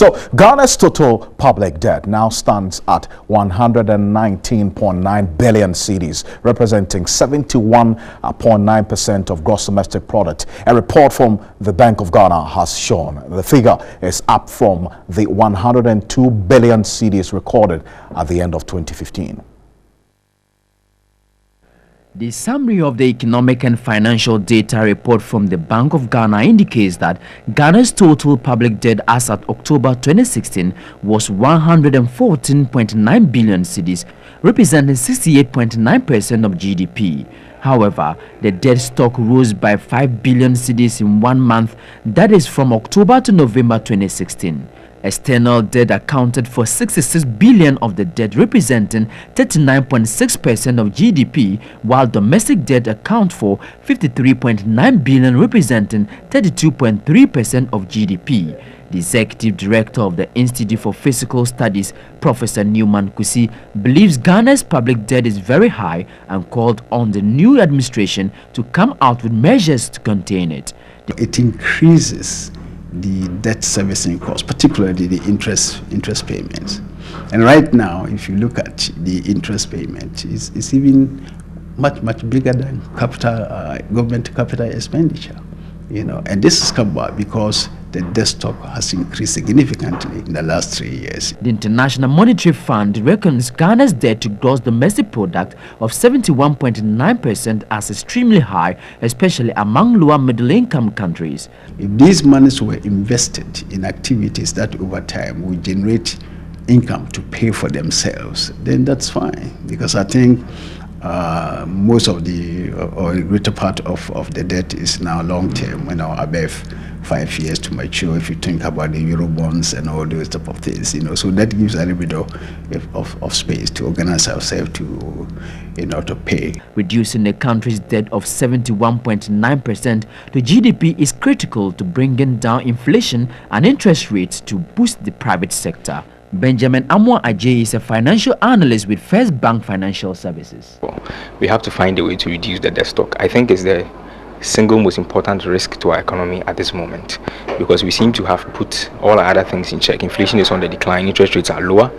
So Ghana's total public debt now stands at 119.9 billion cedis, representing 71.9% of gross domestic product. A report from the Bank of Ghana has shown the figure is up from the 102 billion cedis recorded at the end of 2015. The summary of the economic and financial data report from the Bank of Ghana indicates that Ghana's total public debt as at October 2016 was 114.9 billion cedis, representing 68.9% of GDP. However, the debt stock rose by 5 billion cedis in 1 month, that is from October to November 2016. External debt accounted for 66 billion of the debt, representing 39.6% of GDP, while domestic debt accounts for 53.9 billion, representing 32.3% of GDP. The executive director of the Institute for Fiscal Studies, Professor Newman Kusi, believes Ghana's public debt is very high and called on the new administration to come out with measures to contain it. It increases the debt servicing cost, particularly the interest payments. And right now, if you look at the interest payment, it's even much bigger than government capital expenditure. And this has come about because the debt stock has increased significantly in the last 3 years. The International Monetary Fund reckons Ghana's debt to gross domestic product of 71.9% as extremely high, especially among lower middle income countries. If these monies were invested in activities that over time will generate income to pay for themselves, then that's fine, because I think most of the or a greater part of the debt is now long term, above 5 years to mature, if you think about the Euro bonds and all those type of things, so that gives a little bit of space to organize ourselves to pay. Reducing the country's debt of 71.9% to GDP is critical to bringing down inflation and interest rates to boost the private sector. Benjamin Amwa Ajay is a financial analyst with First Bank Financial Services. We have to find a way to reduce the debt stock. I think it's the single most important risk to our economy at this moment, because we seem to have put all our other things in check. Inflation is on the decline, interest rates are lower,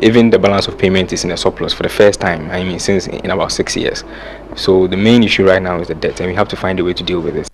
even the balance of payment is in a surplus for the first time, since in about 6 years. So the main issue right now is the debt, and we have to find a way to deal with this.